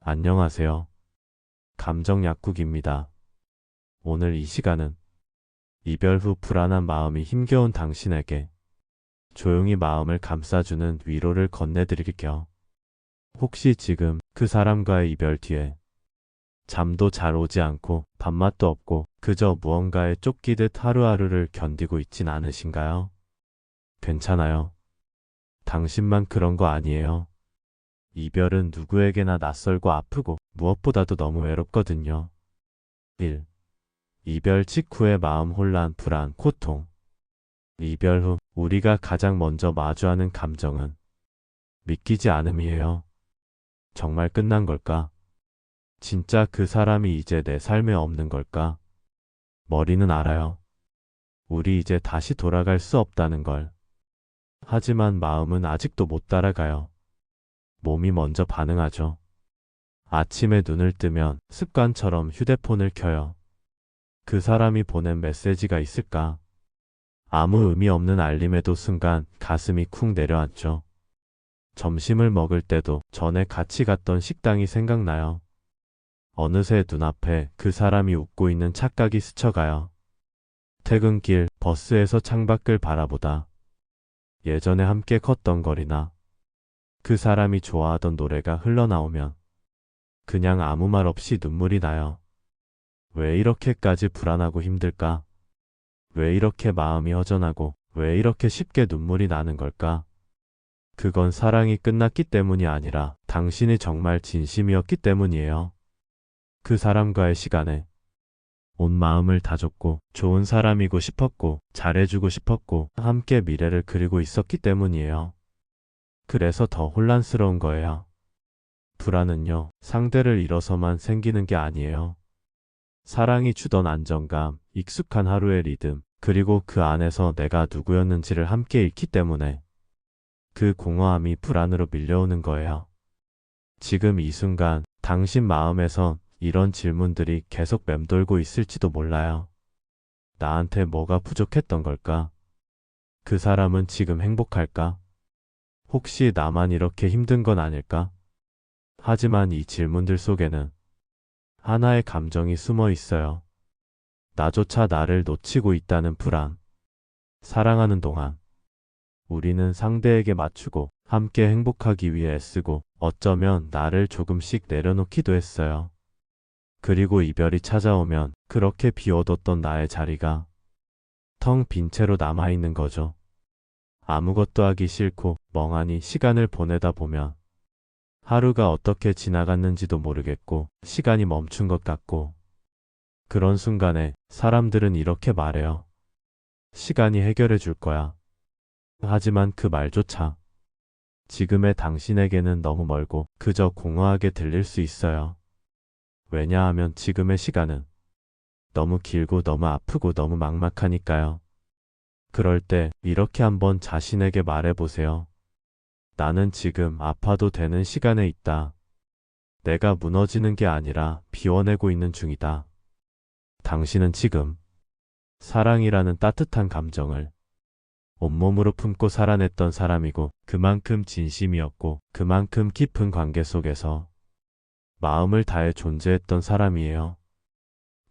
안녕하세요. 감정 약국입니다. 오늘 이 시간은 이별 후 불안한 마음이 힘겨운 당신에게 조용히 마음을 감싸주는 위로를 건네드릴게요. 혹시 지금 그 사람과의 이별 뒤에 잠도 잘 오지 않고 밥맛도 없고 그저 무언가에 쫓기듯 하루하루를 견디고 있진 않으신가요? 괜찮아요. 당신만 그런 거 아니에요. 이별은 누구에게나 낯설고 아프고 무엇보다도 너무 외롭거든요. 1. 이별 직후의 마음 혼란, 불안, 고통. 이별 후 우리가 가장 먼저 마주하는 감정은 믿기지 않음이에요. 정말 끝난 걸까? 진짜 그 사람이 이제 내 삶에 없는 걸까? 머리는 알아요. 우리 이제 다시 돌아갈 수 없다는 걸. 하지만 마음은 아직도 못 따라가요. 몸이 먼저 반응하죠. 아침에 눈을 뜨면 습관처럼 휴대폰을 켜요. 그 사람이 보낸 메시지가 있을까? 아무 의미 없는 알림에도 순간 가슴이 쿵 내려앉죠. 점심을 먹을 때도 전에 같이 갔던 식당이 생각나요. 어느새 눈앞에 그 사람이 웃고 있는 착각이 스쳐가요. 퇴근길 버스에서 창밖을 바라보다 예전에 함께 걷던 거리나 그 사람이 좋아하던 노래가 흘러나오면 그냥 아무 말 없이 눈물이 나요. 왜 이렇게까지 불안하고 힘들까? 왜 이렇게 마음이 허전하고 왜 이렇게 쉽게 눈물이 나는 걸까? 그건 사랑이 끝났기 때문이 아니라 당신이 정말 진심이었기 때문이에요. 그 사람과의 시간에 온 마음을 다줬고 좋은 사람이고 싶었고 잘해주고 싶었고 함께 미래를 그리고 있었기 때문이에요. 그래서 더 혼란스러운 거예요. 불안은요, 상대를 잃어서만 생기는 게 아니에요. 사랑이 주던 안정감, 익숙한 하루의 리듬, 그리고 그 안에서 내가 누구였는지를 함께 잃기 때문에 그 공허함이 불안으로 밀려오는 거예요. 지금 이 순간 당신 마음에선 이런 질문들이 계속 맴돌고 있을지도 몰라요. 나한테 뭐가 부족했던 걸까? 그 사람은 지금 행복할까? 혹시 나만 이렇게 힘든 건 아닐까? 하지만 이 질문들 속에는 하나의 감정이 숨어 있어요. 나조차 나를 놓치고 있다는 불안. 사랑하는 동안 우리는 상대에게 맞추고 함께 행복하기 위해 애쓰고 어쩌면 나를 조금씩 내려놓기도 했어요. 그리고 이별이 찾아오면 그렇게 비워뒀던 나의 자리가 텅 빈 채로 남아있는 거죠. 아무것도 하기 싫고 멍하니 시간을 보내다 보면 하루가 어떻게 지나갔는지도 모르겠고 시간이 멈춘 것 같고 그런 순간에 사람들은 이렇게 말해요. 시간이 해결해 줄 거야. 하지만 그 말조차 지금의 당신에게는 너무 멀고 그저 공허하게 들릴 수 있어요. 왜냐하면 지금의 시간은 너무 길고 너무 아프고 너무 막막하니까요. 그럴 때 이렇게 한번 자신에게 말해보세요. 나는 지금 아파도 되는 시간에 있다. 내가 무너지는 게 아니라 비워내고 있는 중이다. 당신은 지금 사랑이라는 따뜻한 감정을 온몸으로 품고 살아냈던 사람이고 그만큼 진심이었고 그만큼 깊은 관계 속에서 마음을 다해 존재했던 사람이에요.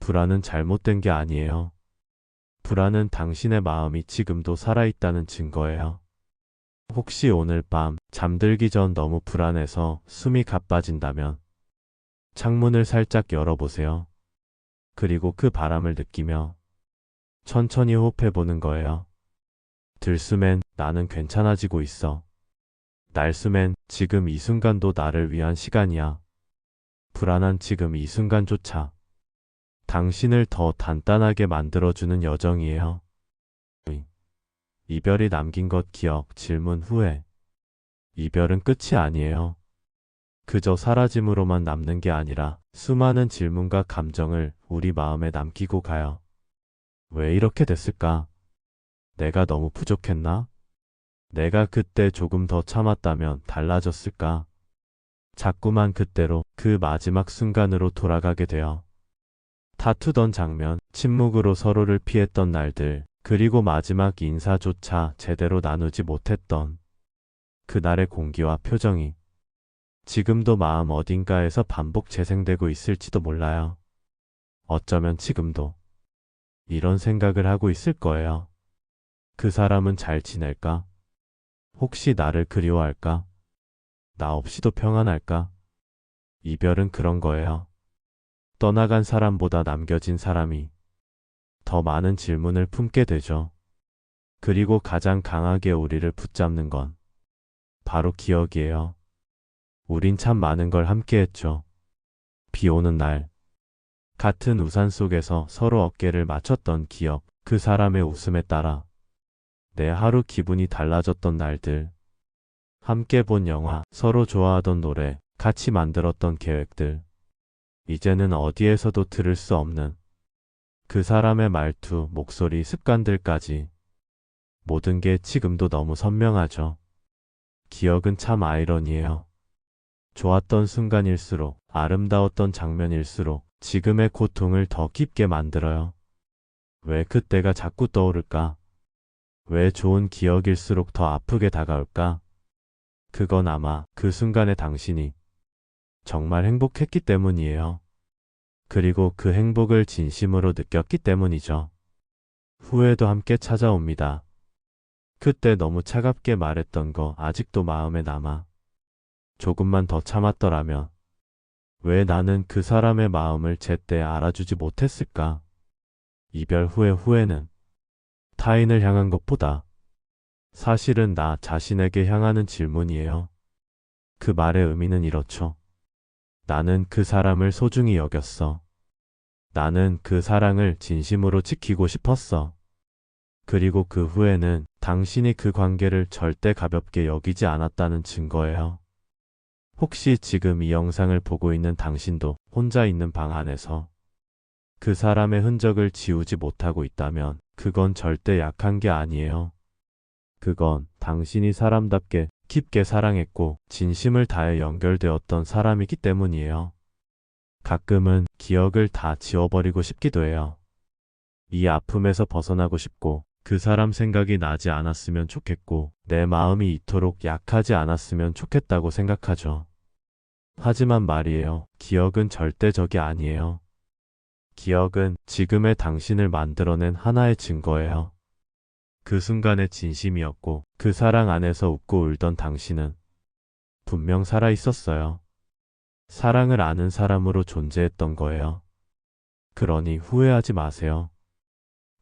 불안은 잘못된 게 아니에요. 불안은 당신의 마음이 지금도 살아있다는 증거예요. 혹시 오늘 밤 잠들기 전 너무 불안해서 숨이 가빠진다면 창문을 살짝 열어보세요. 그리고 그 바람을 느끼며 천천히 호흡해보는 거예요. 들숨엔 나는 괜찮아지고 있어. 날숨엔 지금 이 순간도 나를 위한 시간이야. 불안한 지금 이 순간조차 당신을 더 단단하게 만들어주는 여정이에요. 이별이 남긴 것 기억, 질문, 후회. 이별은 끝이 아니에요. 그저 사라짐으로만 남는 게 아니라 수많은 질문과 감정을 우리 마음에 남기고 가요. 왜 이렇게 됐을까? 내가 너무 부족했나? 내가 그때 조금 더 참았다면 달라졌을까? 자꾸만 그때로 그 마지막 순간으로 돌아가게 돼요. 다투던 장면, 침묵으로 서로를 피했던 날들, 그리고 마지막 인사조차 제대로 나누지 못했던 그날의 공기와 표정이 지금도 마음 어딘가에서 반복 재생되고 있을지도 몰라요. 어쩌면 지금도 이런 생각을 하고 있을 거예요. 그 사람은 잘 지낼까? 혹시 나를 그리워할까? 나 없이도 평안할까? 이별은 그런 거예요. 떠나간 사람보다 남겨진 사람이 더 많은 질문을 품게 되죠. 그리고 가장 강하게 우리를 붙잡는 건 바로 기억이에요. 우린 참 많은 걸 함께 했죠. 비 오는 날, 같은 우산 속에서 서로 어깨를 맞췄던 기억, 그 사람의 웃음에 따라 내 하루 기분이 달라졌던 날들, 함께 본 영화, 서로 좋아하던 노래, 같이 만들었던 계획들, 이제는 어디에서도 들을 수 없는 그 사람의 말투, 목소리, 습관들까지 모든 게 지금도 너무 선명하죠. 기억은 참 아이러니해요. 좋았던 순간일수록, 아름다웠던 장면일수록 지금의 고통을 더 깊게 만들어요. 왜 그때가 자꾸 떠오를까? 왜 좋은 기억일수록 더 아프게 다가올까? 그건 아마 그 순간에 당신이 정말 행복했기 때문이에요. 그리고 그 행복을 진심으로 느꼈기 때문이죠. 후회도 함께 찾아옵니다. 그때 너무 차갑게 말했던 거 아직도 마음에 남아. 조금만 더 참았더라면 왜 나는 그 사람의 마음을 제때 알아주지 못했을까? 이별 후의 후회는 타인을 향한 것보다 사실은 나 자신에게 향하는 질문이에요. 그 말의 의미는 이렇죠. 나는 그 사람을 소중히 여겼어. 나는 그 사랑을 진심으로 지키고 싶었어. 그리고 그 후에는 당신이 그 관계를 절대 가볍게 여기지 않았다는 증거예요. 혹시 지금 이 영상을 보고 있는 당신도 혼자 있는 방 안에서 그 사람의 흔적을 지우지 못하고 있다면 그건 절대 약한 게 아니에요. 그건 당신이 사람답게 깊게 사랑했고 진심을 다해 연결되었던 사람이기 때문이에요. 가끔은 기억을 다 지워버리고 싶기도 해요. 이 아픔에서 벗어나고 싶고 그 사람 생각이 나지 않았으면 좋겠고 내 마음이 이토록 약하지 않았으면 좋겠다고 생각하죠. 하지만 말이에요. 기억은 절대 적이 아니에요. 기억은 지금의 당신을 만들어낸 하나의 증거예요. 그 순간의 진심이었고 그 사랑 안에서 웃고 울던 당신은 분명 살아 있었어요. 사랑을 아는 사람으로 존재했던 거예요. 그러니 후회하지 마세요.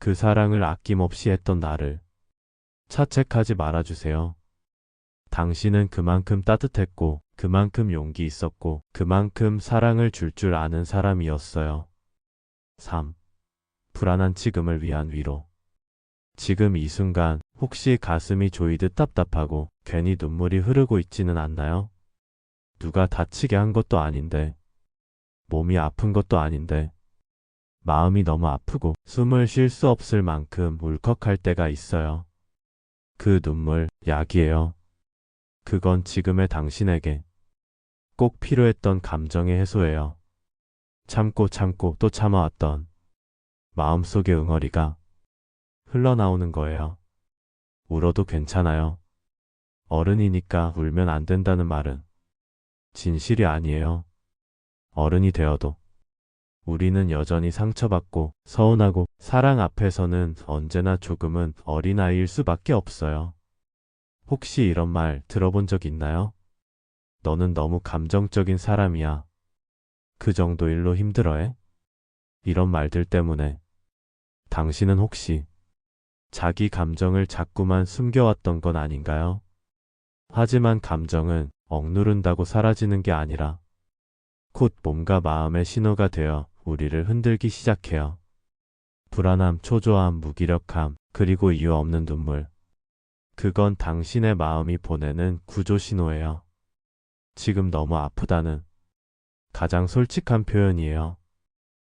그 사랑을 아낌없이 했던 나를 차책하지 말아주세요. 당신은 그만큼 따뜻했고, 그만큼 용기 있었고, 그만큼 사랑을 줄 아는 사람이었어요. 3. 불안한 지금을 위한 위로. 지금 이 순간 혹시 가슴이 조이듯 답답하고 괜히 눈물이 흐르고 있지는 않나요? 누가 다치게 한 것도 아닌데, 몸이 아픈 것도 아닌데, 마음이 너무 아프고 숨을 쉴 수 없을 만큼 울컥할 때가 있어요. 그 눈물, 약이에요. 그건 지금의 당신에게 꼭 필요했던 감정의 해소예요. 참고 참고 또 참아왔던 마음속의 응어리가 흘러나오는 거예요. 울어도 괜찮아요. 어른이니까 울면 안 된다는 말은 진실이 아니에요. 어른이 되어도 우리는 여전히 상처받고 서운하고 사랑 앞에서는 언제나 조금은 어린아이일 수밖에 없어요. 혹시 이런 말 들어본 적 있나요? 너는 너무 감정적인 사람이야. 그 정도 일로 힘들어해? 이런 말들 때문에 당신은 혹시 자기 감정을 자꾸만 숨겨왔던 건 아닌가요? 하지만 감정은 억누른다고 사라지는 게 아니라 곧 몸과 마음의 신호가 되어 우리를 흔들기 시작해요. 불안함, 초조함, 무기력함, 그리고 이유 없는 눈물. 그건 당신의 마음이 보내는 구조 신호예요. 지금 너무 아프다는 가장 솔직한 표현이에요.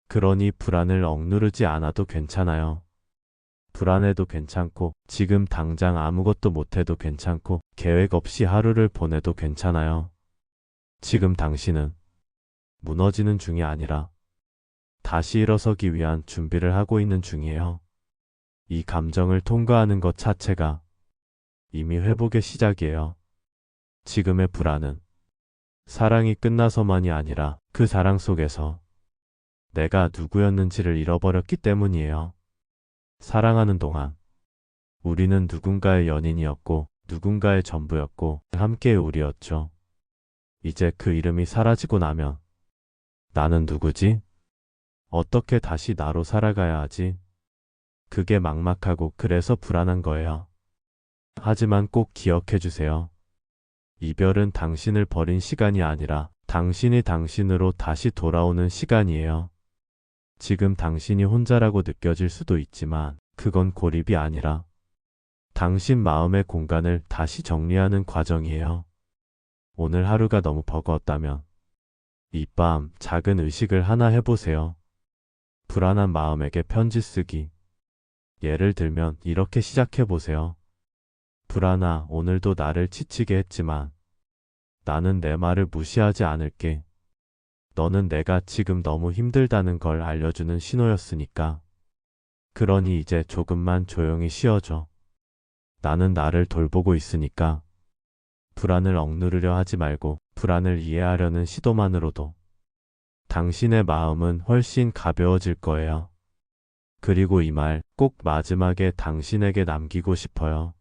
그러니 불안을 억누르지 않아도 괜찮아요. 불안해도 괜찮고, 지금 당장 아무것도 못해도 괜찮고, 계획 없이 하루를 보내도 괜찮아요. 지금 당신은 무너지는 중이 아니라 다시 일어서기 위한 준비를 하고 있는 중이에요. 이 감정을 통과하는 것 자체가 이미 회복의 시작이에요. 지금의 불안은 사랑이 끝나서만이 아니라 그 사랑 속에서 내가 누구였는지를 잃어버렸기 때문이에요. 사랑하는 동안 우리는 누군가의 연인이었고 누군가의 전부였고 함께의 우리였죠. 이제 그 이름이 사라지고 나면 나는 누구지? 어떻게 다시 나로 살아가야 하지? 그게 막막하고 그래서 불안한 거예요. 하지만 꼭 기억해 주세요. 이별은 당신을 버린 시간이 아니라 당신이 당신으로 다시 돌아오는 시간이에요. 지금 당신이 혼자라고 느껴질 수도 있지만 그건 고립이 아니라 당신 마음의 공간을 다시 정리하는 과정이에요. 오늘 하루가 너무 버거웠다면 이 밤 작은 의식을 하나 해보세요. 불안한 마음에게 편지 쓰기. 예를 들면 이렇게 시작해보세요. 불안아, 오늘도 나를 지치게 했지만 나는 내 말을 무시하지 않을게. 너는 내가 지금 너무 힘들다는 걸 알려주는 신호였으니까. 그러니 이제 조금만 조용히 쉬어줘. 나는 나를 돌보고 있으니까. 불안을 억누르려 하지 말고 불안을 이해하려는 시도만으로도 당신의 마음은 훨씬 가벼워질 거예요. 그리고 이 말 꼭 마지막에 당신에게 남기고 싶어요.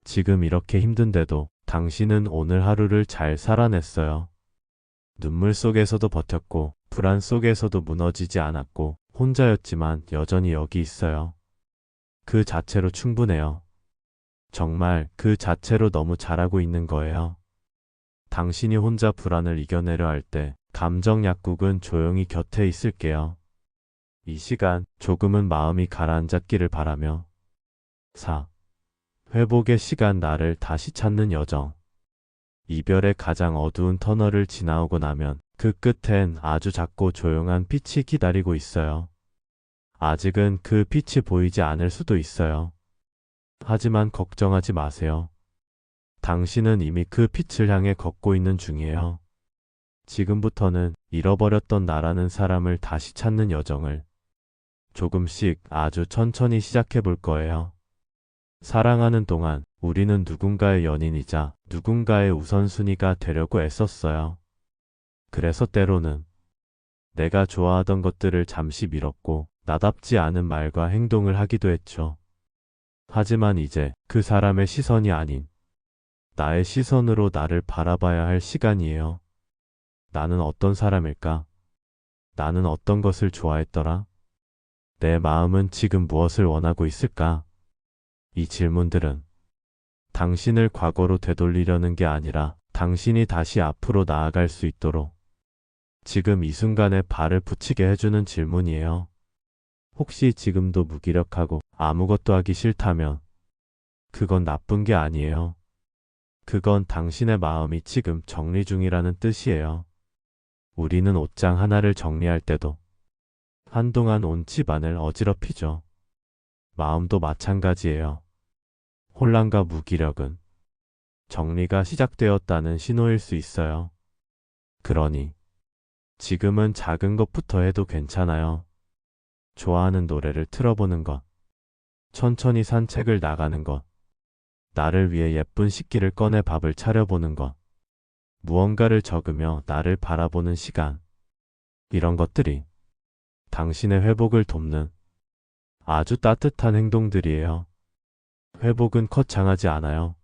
지금 이렇게 힘든데도 당신은 오늘 하루를 잘 살아냈어요. 눈물 속에서도 버텼고 불안 속에서도 무너지지 않았고 혼자였지만 여전히 여기 있어요. 그 자체로 충분해요. 정말 그 자체로 너무 잘하고 있는 거예요. 당신이 혼자 불안을 이겨내려 할 때 감정 약국은 조용히 곁에 있을게요. 이 시간 조금은 마음이 가라앉았기를 바라며 4. 회복의 시간 나를 다시 찾는 여정. 이별의 가장 어두운 터널을 지나오고 나면 그 끝엔 아주 작고 조용한 빛이 기다리고 있어요. 아직은 그 빛이 보이지 않을 수도 있어요. 하지만 걱정하지 마세요. 당신은 이미 그 빛을 향해 걷고 있는 중이에요. 지금부터는 잃어버렸던 나라는 사람을 다시 찾는 여정을 조금씩 아주 천천히 시작해 볼 거예요. 사랑하는 동안 우리는 누군가의 연인이자 누군가의 우선순위가 되려고 애썼어요. 그래서 때로는 내가 좋아하던 것들을 잠시 미뤘고 나답지 않은 말과 행동을 하기도 했죠. 하지만 이제 그 사람의 시선이 아닌 나의 시선으로 나를 바라봐야 할 시간이에요. 나는 어떤 사람일까? 나는 어떤 것을 좋아했더라? 내 마음은 지금 무엇을 원하고 있을까? 이 질문들은 당신을 과거로 되돌리려는 게 아니라 당신이 다시 앞으로 나아갈 수 있도록 지금 이 순간에 발을 붙이게 해주는 질문이에요. 혹시 지금도 무기력하고 아무것도 하기 싫다면 그건 나쁜 게 아니에요. 그건 당신의 마음이 지금 정리 중이라는 뜻이에요. 우리는 옷장 하나를 정리할 때도 한동안 온 집안을 어지럽히죠. 마음도 마찬가지예요. 혼란과 무기력은 정리가 시작되었다는 신호일 수 있어요. 그러니 지금은 작은 것부터 해도 괜찮아요. 좋아하는 노래를 틀어보는 것, 천천히 산책을 나가는 것, 나를 위해 예쁜 식기를 꺼내 밥을 차려보는 것, 무언가를 적으며 나를 바라보는 시간, 이런 것들이 당신의 회복을 돕는 아주 따뜻한 행동들이에요. 회복은 거창하지 않아요.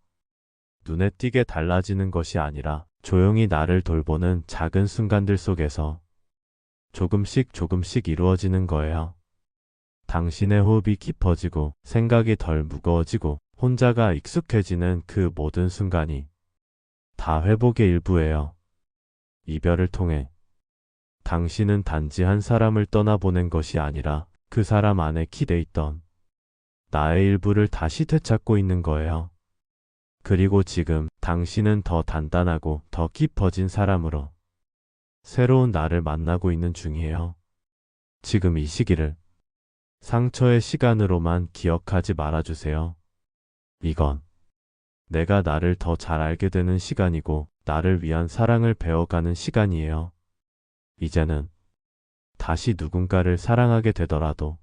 눈에 띄게 달라지는 것이 아니라 조용히 나를 돌보는 작은 순간들 속에서 조금씩 조금씩 이루어지는 거예요. 당신의 호흡이 깊어지고 생각이 덜 무거워지고 혼자가 익숙해지는 그 모든 순간이 다 회복의 일부예요. 이별을 통해 당신은 단지 한 사람을 떠나보낸 것이 아니라 그 사람 안에 기대 있던 나의 일부를 다시 되찾고 있는 거예요. 그리고 지금 당신은 더 단단하고 더 깊어진 사람으로 새로운 나를 만나고 있는 중이에요. 지금 이 시기를 상처의 시간으로만 기억하지 말아주세요. 이건 내가 나를 더 잘 알게 되는 시간이고 나를 위한 사랑을 배워가는 시간이에요. 이제는 다시 누군가를 사랑하게 되더라도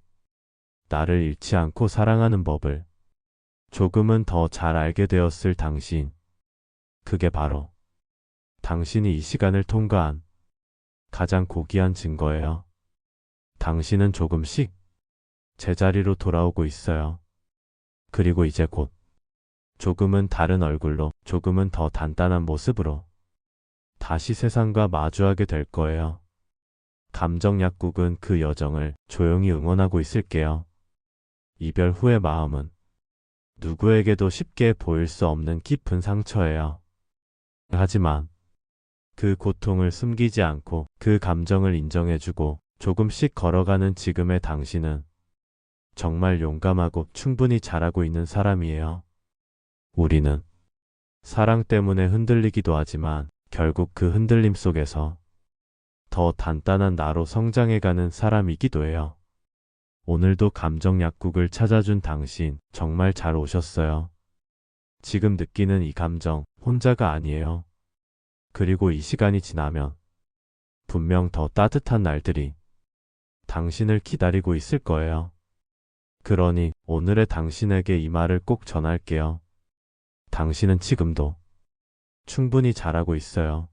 나를 잃지 않고 사랑하는 법을 조금은 더 잘 알게 되었을 당신. 그게 바로 당신이 이 시간을 통과한 가장 고귀한 증거예요. 당신은 조금씩 제자리로 돌아오고 있어요. 그리고 이제 곧 조금은 다른 얼굴로, 조금은 더 단단한 모습으로 다시 세상과 마주하게 될 거예요. 감정 약국은 그 여정을 조용히 응원하고 있을게요. 이별 후의 마음은 누구에게도 쉽게 보일 수 없는 깊은 상처예요. 하지만 그 고통을 숨기지 않고 그 감정을 인정해주고 조금씩 걸어가는 지금의 당신은 정말 용감하고 충분히 잘하고 있는 사람이에요. 우리는 사랑 때문에 흔들리기도 하지만 결국 그 흔들림 속에서 더 단단한 나로 성장해가는 사람이기도 해요. 오늘도 감정 약국을 찾아준 당신 정말 잘 오셨어요. 지금 느끼는 이 감정 혼자가 아니에요. 그리고 이 시간이 지나면 분명 더 따뜻한 날들이 당신을 기다리고 있을 거예요. 그러니 오늘의 당신에게 이 말을 꼭 전할게요. 당신은 지금도 충분히 잘하고 있어요.